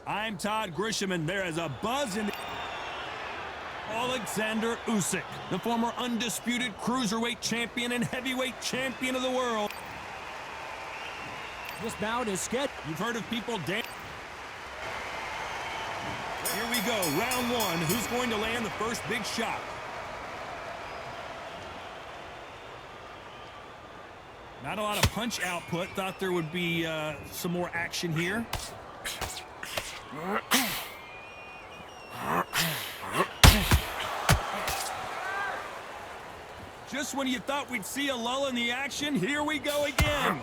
I'm Todd Grisham, and there is a buzz in the... Alexander Usyk, the former undisputed cruiserweight champion and heavyweight champion of the world. This bout is scheduled. You've heard of people dance. Here we go, round one. Who's going to land the first big shot? Not a lot of punch output. Thought there would be some more action here. Just when you thought we'd see a lull in the action, here we go again.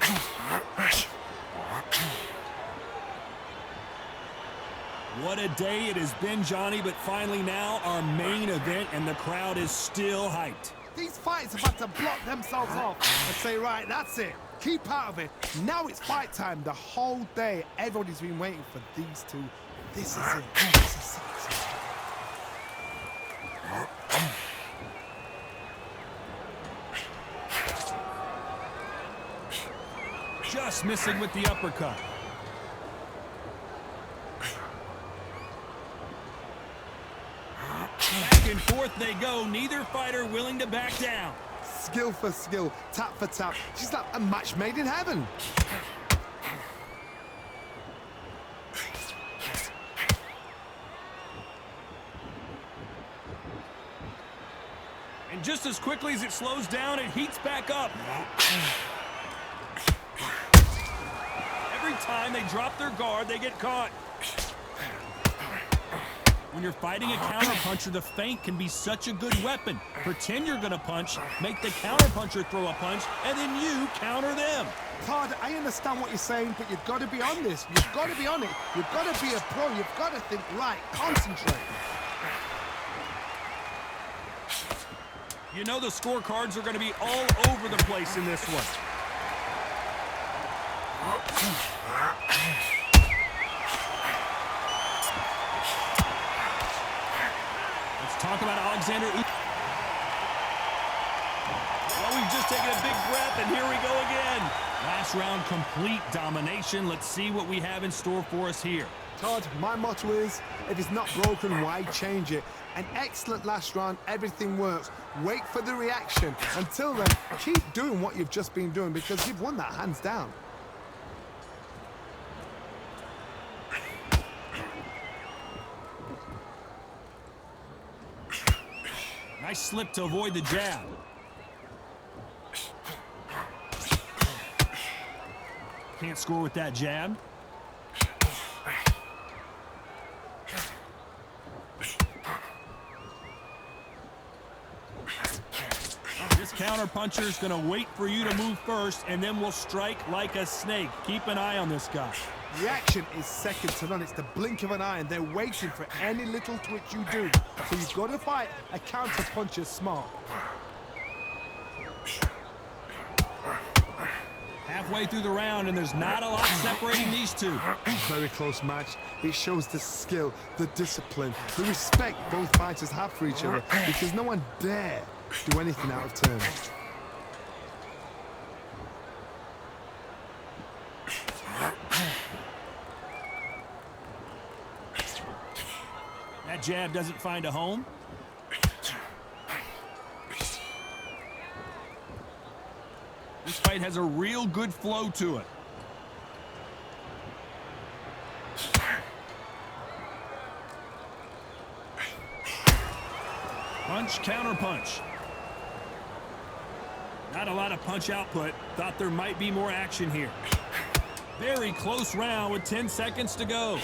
What a day it has been, Johnny, but finally now our main event, and the crowd is still hyped. These fighters have had to block themselves off and say, right, that's it. Keep out of it. Now it's fight time. The whole day, everybody's been waiting for these two. This is it. This is it. Just missing with the uppercut. Back and forth they go. Neither fighter willing to back down. Skill for skill, tap for tap. She's like a match made in heaven. And just as quickly as it slows down, it heats back up. Every time they drop their guard, they get caught. When you're fighting a counterpuncher, the feint can be such a good weapon. Pretend you're gonna punch, make the counterpuncher throw a punch, and then you counter them. Todd, I understand what you're saying, but you've got to be on this. You've got to be on it. You've got to be a pro. You've got to think right. Concentrate. You know the scorecards are gonna be all over the place in this one. Talk about Alexander Usyk. Well, we've just taken a big breath, and here we go again. Last round, complete domination. Let's see what we have in store for us here. Todd, my motto is, if it's not broken, why change it? An excellent last round, everything works. Wait for the reaction. Until then, keep doing what you've just been doing, because you've won that hands down. Nice slip to avoid the jab. Can't score with that jab. This counterpuncher is going to wait for you to move first, and then will strike like a snake. Keep an eye on this guy. Reaction is second to none. It's the blink of an eye, and they're waiting for any little twitch you do. So you've got to fight a counter puncher smart. Halfway through the round, and there's not a lot separating these two. Very close match. It shows the skill, the discipline, the respect both fighters have for each other, because no one dare do anything out of turn. That jab doesn't find a home. This fight has a real good flow to it. Punch, counter punch. Not a lot of punch output. Thought there might be more action here. Very close round with 10 seconds to go.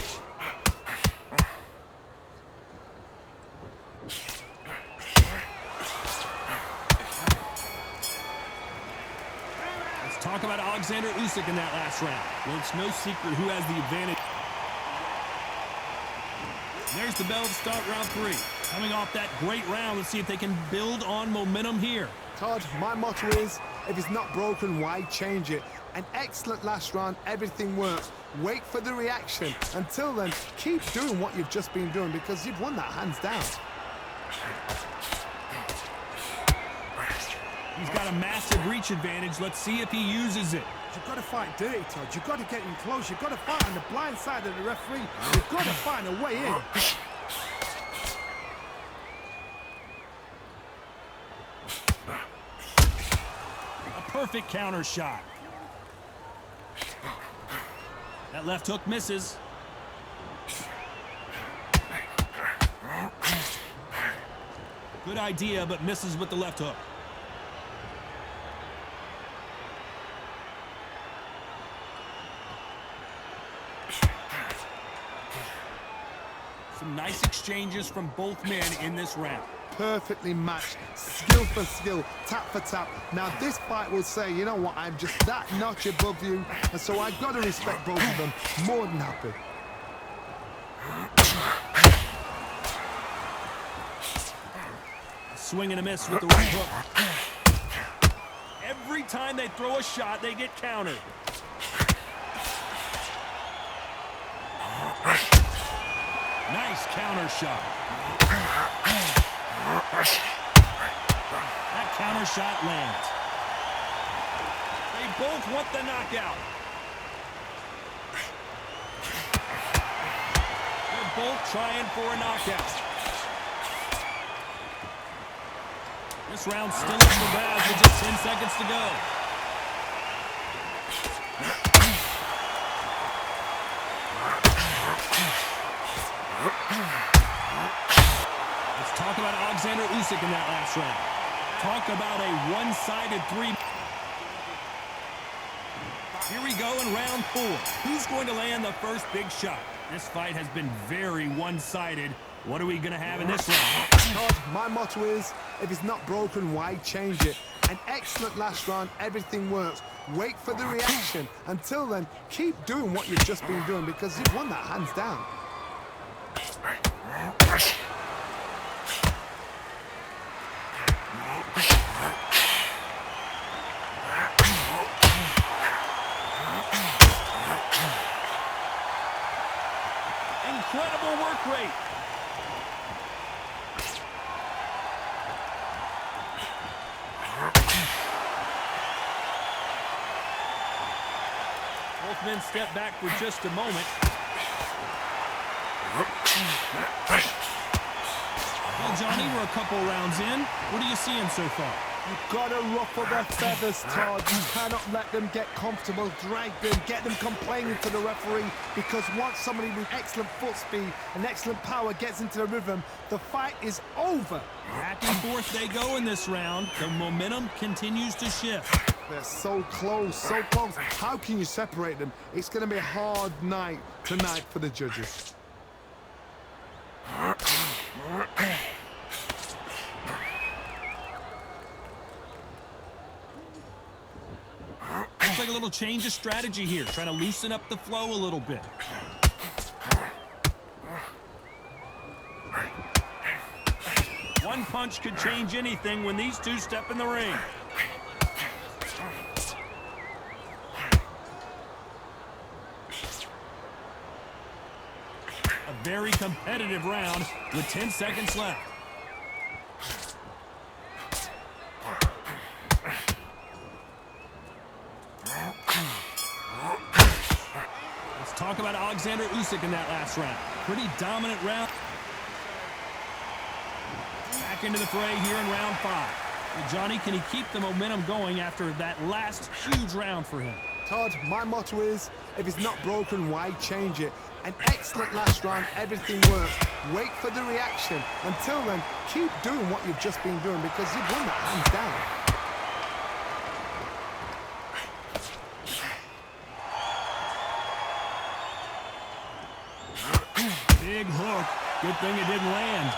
Talk about Alexander Usyk in that last round. Well, it's no secret who has the advantage. There's the bell to start round 3. Coming off that great round, let's see if they can build on momentum here. Todd, my motto is, if it's not broken, why change it? An excellent last round, everything works. Wait for the reaction. Until then, keep doing what you've just been doing, because you've won that hands down. He's got a massive reach advantage. Let's see if he uses it. You've got to fight dirty, Todd. You've got to get in close. You've got to fight on the blind side of the referee. You've got to find a way in. A perfect counter shot. That left hook misses. Good idea, but misses with the left hook. Some nice exchanges from both men in this round. Perfectly matched, skill for skill, tap for tap. Now this fight will say, you know what, I'm just that notch above you, and so I've got to respect both of them. More than happy. A swing and a miss with the right hook. Every time they throw a shot, they get countered. Nice counter shot. That counter shot lands. They both want the knockout. They're both trying for a knockout. This round's still up for grabs with just 10 seconds to go. Let's talk about Alexander Usyk in that last round. Talk about a one-sided three. Here we go in round 4. Who's going to land the first big shot? This fight has been very one-sided. What are we going to have in this round? Todd, my motto is, if it's not broken, why change it? An excellent last round, everything works. Wait for the reaction. Until then, keep doing what you've just been doing because you've won that hands down. Incredible work rate. Both men step back for just a moment. Well, Johnny, we're a couple rounds in. What are you seeing so far? You've got to ruffle their feathers, Todd. You cannot let them get comfortable, drag them, get them complaining to the referee, because once somebody with excellent foot speed and excellent power gets into the rhythm, the fight is over. Back and forth they go in this round. The momentum continues to shift. They're so close, so close. How can you separate them? It's going to be a hard night tonight for the judges. Looks like a little change of strategy here, trying to loosen up the flow a little bit. One punch could change anything when these two step in the ring. A very competitive round with 10 seconds left. Let's talk about Alexander Usyk in that last round. Pretty dominant round. Back into the fray here in round 5. Well, Johnny, can he keep the momentum going after that last huge round for him? Todd, my motto is, if it's not broken, why change it? An excellent last round, everything works. Wait for the reaction. Until then, keep doing what you've just been doing because you've won that hands down. Big hook. Good thing it didn't land.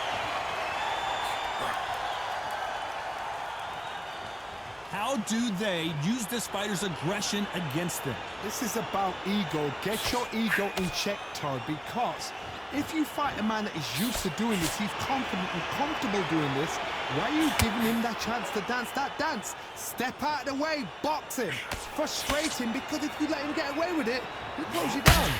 How do they use this fighter's aggression against them? This is about ego. Get your ego in check, Todd, because if you fight a man that is used to doing this, he's confident and comfortable doing this, why are you giving him that chance to dance that dance? Step out of the way, box him, frustrate him, because if you let him get away with it, he'll close you down.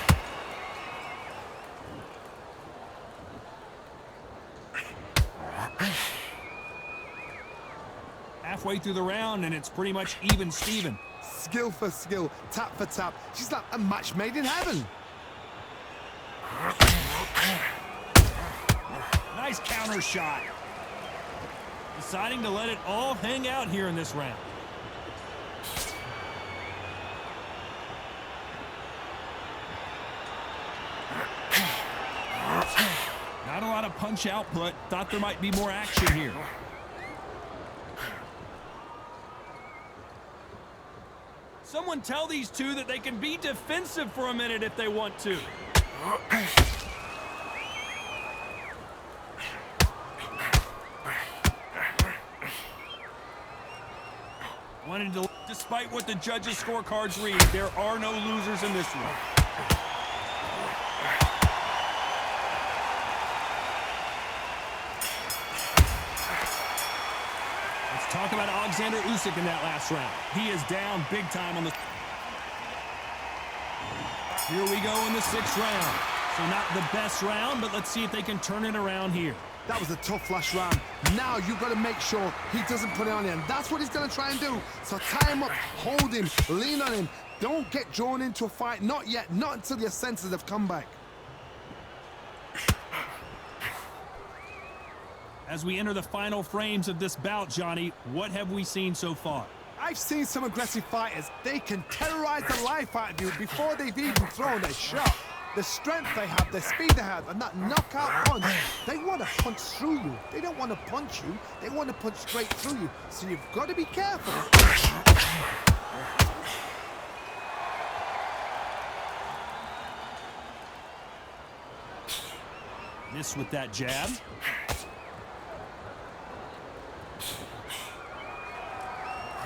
halfway through the round, and it's pretty much even Steven. Skill for skill, tap for tap. She's like a match made in heaven. Nice counter shot. Deciding to let it all hang out here in this round. Not a lot of punch output. Thought there might be more action here. Someone tell these two that they can be defensive for a minute if they want to. Despite what the judges' scorecards read, there are no losers in this one. Let's talk about Alexander Usyk in that last round. He is down big time on the... Here we go in the 6th round. So not the best round, but let's see if they can turn it around here. That was a tough last round. Now you've got to make sure he doesn't put it on him. That's what he's going to try and do. So tie him up, hold him, lean on him. Don't get drawn into a fight. Not yet. Not until your senses have come back. As we enter the final frames of this bout, Johnny, what have we seen so far? I've seen some aggressive fighters. They can terrorize the life out of you before they've even thrown a shot. The strength they have, the speed they have, and that knockout punch, they want to punch through you. They don't want to punch you. They want to punch straight through you. So you've got to be careful. Miss with that jab.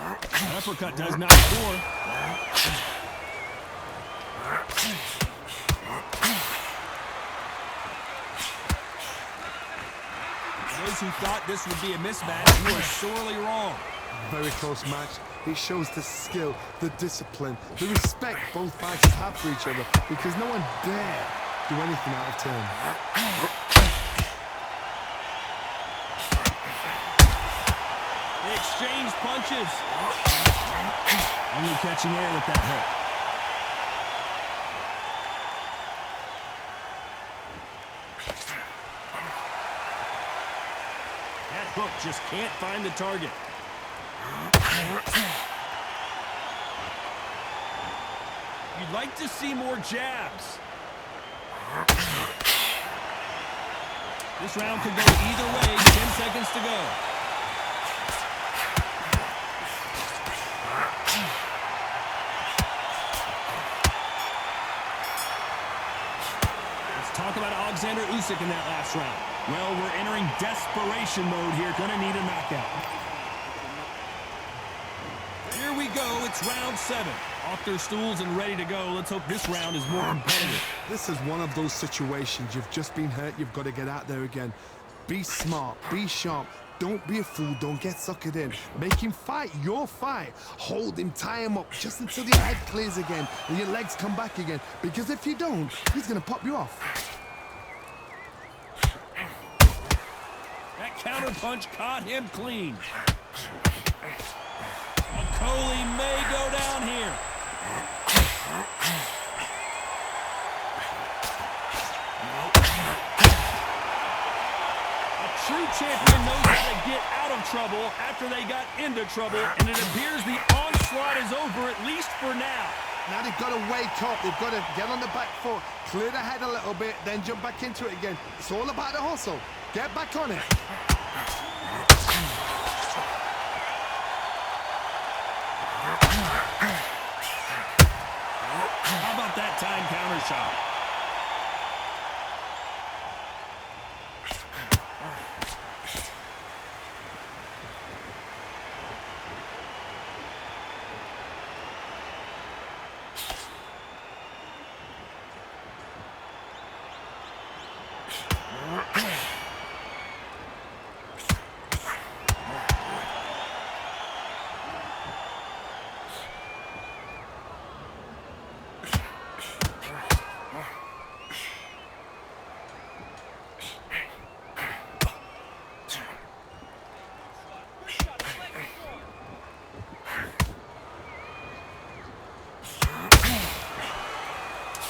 That uppercut does not score. Those who thought this would be a mismatch, you are sorely wrong. Very close match. It shows the skill, the discipline, the respect both fighters have for each other, because no one dare do anything out of turn. They exchange punches. Only catching air with that hook. That hook just can't find the target. You'd like to see more jabs. This round could go either way. 10 seconds to go. Let's talk about Alexander Usyk in that last round. Well, we're entering desperation mode here. Gonna need a knockout. Here we go. It's round 7. Off their stools and ready to go. Let's hope this round is more competitive. This is one of those situations. You've just been hurt. You've got to get out there again. Be smart. Be sharp. Don't be a fool. Don't get suckered in. Make him fight your fight. Hold him. Tie him up just until your head clears again and your legs come back again. Because if you don't, he's going to pop you off. That counter punch caught him clean. Okolie may go down here. A true champion knows how to get out of trouble after they got into trouble, and it appears the onslaught is over, at least for now. Now they've got to wake up. They've got to get on the back foot, clear the head a little bit, then jump back into it again. It's all about the hustle. Get back on it. How about that time counter shot?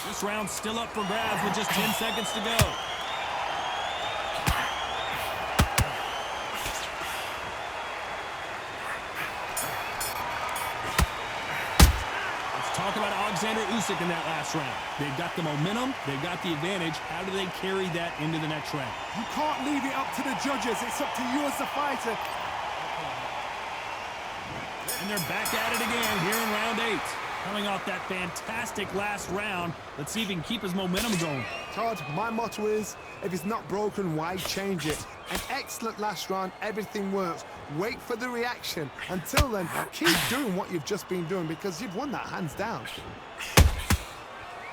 This round's still up for grabs with just 10 seconds to go. Let's talk about Alexander Usyk in that last round. They've got the momentum, they've got the advantage. How do they carry that into the next round? You can't leave it up to the judges. It's up to you as the fighter. And they're back at it again here in round 8. Coming off that fantastic last round, let's see if he can keep his momentum going. Todd, my motto is, if it's not broken, why change it? An excellent last round, everything works. Wait for the reaction. Until then, keep doing what you've just been doing because you've won that hands down.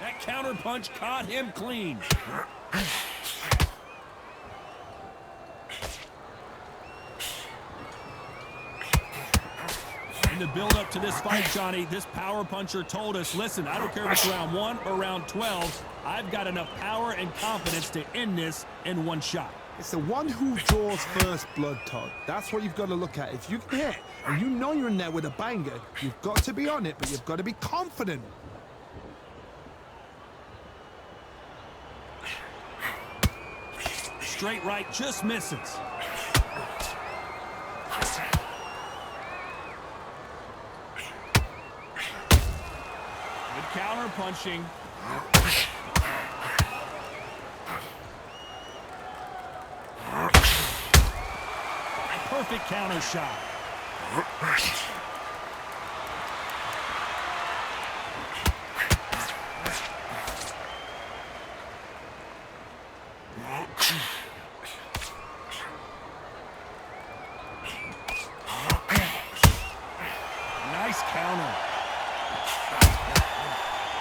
That counter punch caught him clean. In the build-up to this fight, Johnny, this power puncher told us, listen, I don't care if it's round 1 or round 12, I've got enough power and confidence to end this in one shot. It's the one who draws first blood, Todd. That's what you've got to look at. If you can hit and you know you're in there with a banger, you've got to be on it, but you've got to be confident. Straight right, just misses. Good counter punching. Perfect counter shot. Nice counter.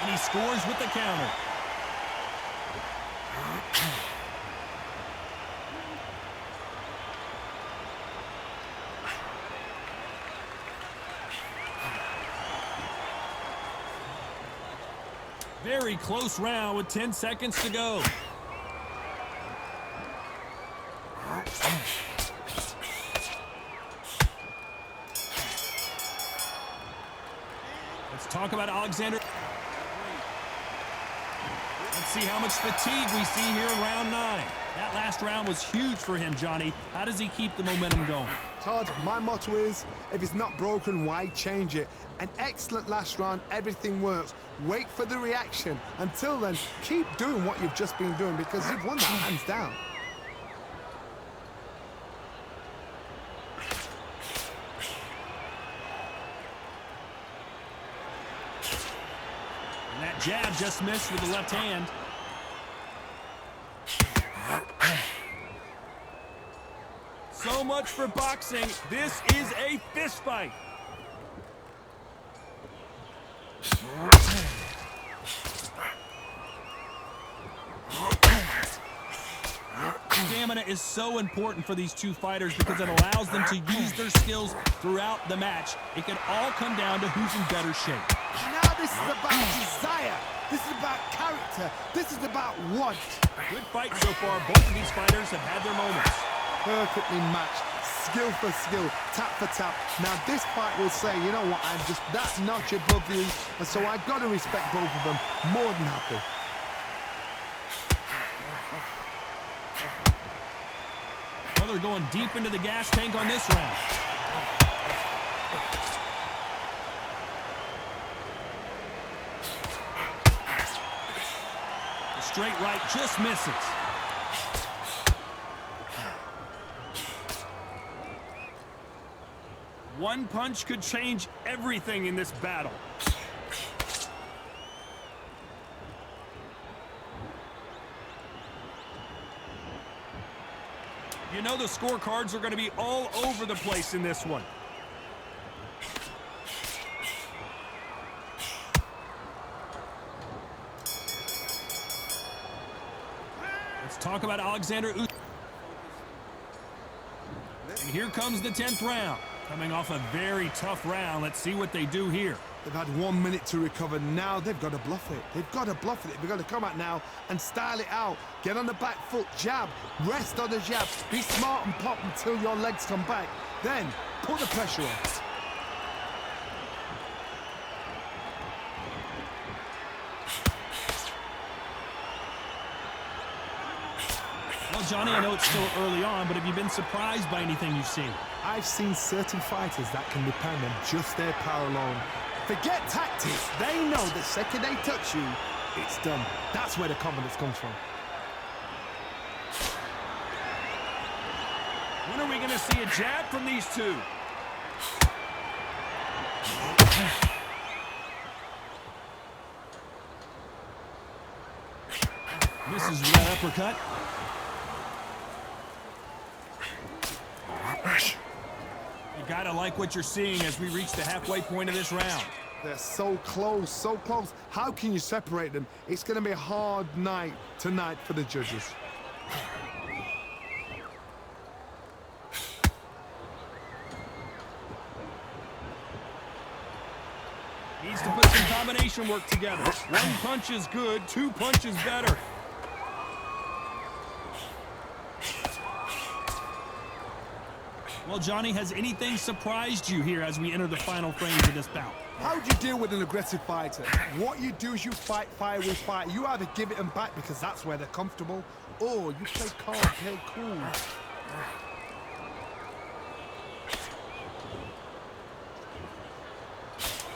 And he scores with the counter. Very close round with 10 seconds to go. Let's talk about Alexander. Let's see how much fatigue we see here in round 9. That last round was huge for him, Johnny. How does he keep the momentum going? Todd, my motto is, if it's not broken, why change it? An excellent last round, everything works. Wait for the reaction. Until then, keep doing what you've just been doing because you've won that hands down. And that jab just missed with the left hand. So much for boxing. This is a fist fight. Stamina is so important for these two fighters because it allows them to use their skills throughout the match. It can all come down to who's in better shape. Now this is about desire. This is about character. This is about want. Good fight so far. Both of these fighters have had their moments. Perfectly matched, skill for skill, tap for tap. Now this fight will say, you know what, I'm just that notch above you, and so I've got to respect both of them. More than happy. Well, they're going deep into the gas tank on this round. The straight right just misses. One punch could change everything in this battle. You know the scorecards are going to be all over the place in this one. Let's talk about Alexander Usyk. And here comes the 10th round. Coming off a very tough round. Let's see what they do here. They've had 1 minute to recover. Now they've got to bluff it. They've got to bluff it. They've got to come out now and style it out. Get on the back foot, jab, rest on the jab. Be smart and pop until your legs come back. Then put the pressure on. Johnny, I know it's still early on, but have you been surprised by anything you've seen? I've seen certain fighters that can depend on just their power alone. Forget tactics. They know the second they touch you, it's done. That's where the confidence comes from. When are we going to see a jab from these two? Misses with that uppercut. You gotta like what you're seeing as we reach the halfway point of this round. They're so close, so close. How can you separate them? It's going to be a hard night tonight for the judges. Needs to put some combination work together. One punch is good, two punches better. Well, Johnny, has anything surprised you here as we enter the final frames of this bout? How do you deal with an aggressive fighter? What you do is you fight fire with fire. You either give it them back because that's where they're comfortable, or you play calm, play cool.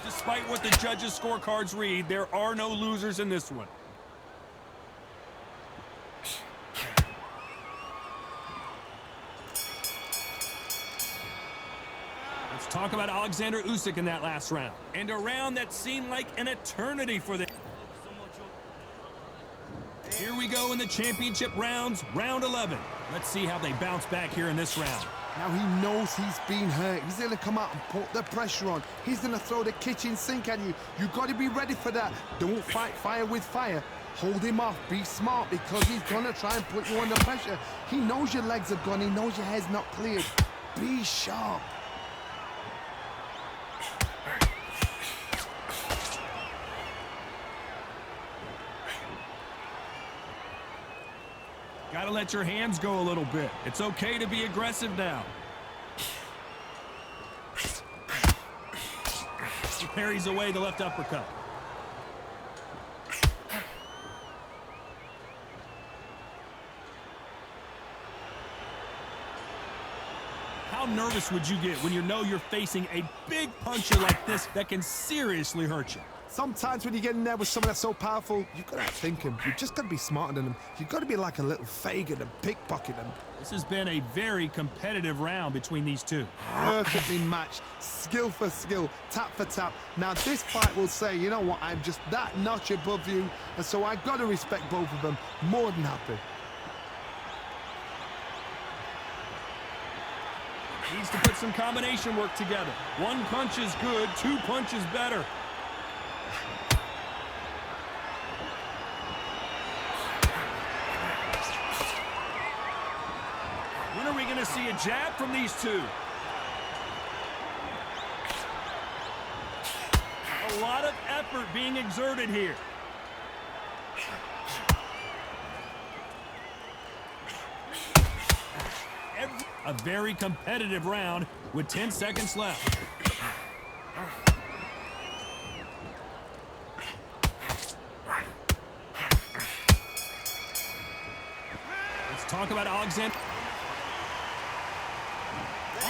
Despite what the judges' scorecards read, there are no losers in this one. Let's talk about Alexander Usyk in that last round. And a round that seemed like an eternity for them. Here we go in the championship rounds, round 11. Let's see how they bounce back here in this round. Now he knows he's been hurt. He's going to come out and put the pressure on. He's going to throw the kitchen sink at you. You've got to be ready for that. Don't fight fire with fire. Hold him off. Be smart because he's going to try and put you under pressure. He knows your legs are gone. He knows your head's not cleared. Be sharp. Gotta let your hands go a little bit. It's okay to be aggressive now. He parries away the left uppercut. How nervous would you get when you know you're facing a big puncher like this that can seriously hurt you? Sometimes when you get in there with someone that's so powerful, you've got to outthink him. You've just got to be smarter than him. You've got to be like a little Fagin and pickpocket him. This has been a very competitive round between these two. Perfectly matched, skill for skill, tap for tap. Now this fight will say, you know what, I'm just that notch above you, and so I've got to respect both of them. More than happy. Needs to put some combination work together. One punch is good, two punches better. When are we going to see a jab from these two? A lot of effort being exerted here. A very competitive round with 10 seconds left. Let's talk about Alexander.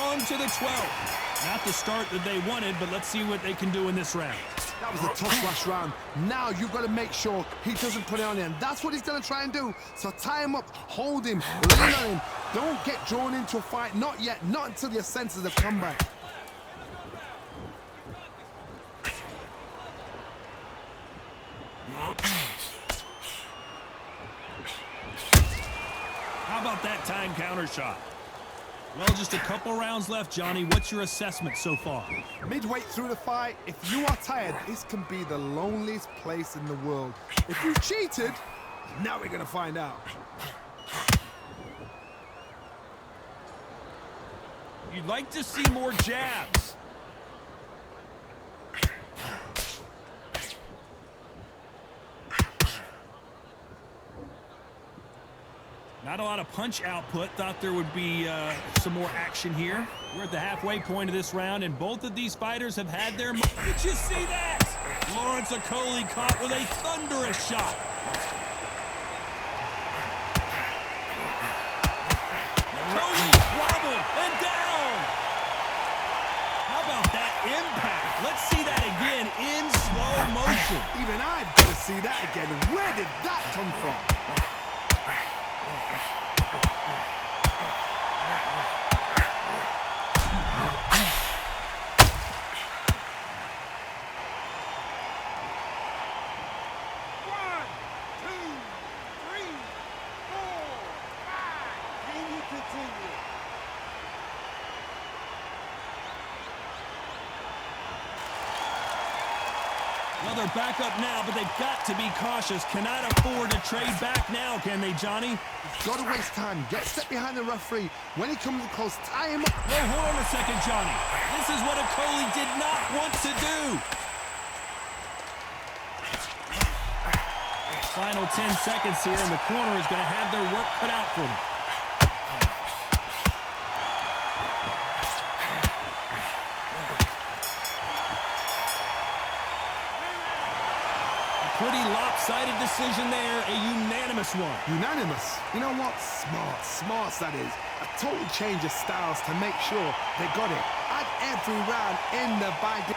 On to the 12th. Not the start that they wanted, but let's see what they can do in this round. That was a tough last round. Now you've got to make sure he doesn't put it on him. That's what he's going to try and do. So tie him up, hold him, lean on him. Don't get drawn into a fight. Not yet. Not until your senses have come back. How about that time counter shot? Well, just a couple rounds left, Johnny. What's your assessment so far? Midway through the fight, if you are tired, this can be the loneliest place in the world. If you cheated, now we're going to find out. You'd like to see more jabs. Not a lot of punch output. Thought there would be some more action here. We're at the halfway point of this round, and both of these fighters have had their... Did you see that? Lawrence Okolie caught with a thunderous shot. Okolie wobbled and down. How about that impact? Let's see that again in slow motion. Even I've got to see that again. Where did that come from? Well, they're back up now, but they've got to be cautious. Cannot afford to trade back now, can they, Johnny? Got to waste time. Get step behind the referee. When he comes close, tie him up. Well, hold on a second, Johnny. This is what Okolie did not want to do. Final 10 seconds here, and the corner is going to have their work cut out for them. Pretty lopsided decision there, a unanimous one. Unanimous. You know what? Smart, that is. A total change of styles to make sure they got it. Add every round in the bag.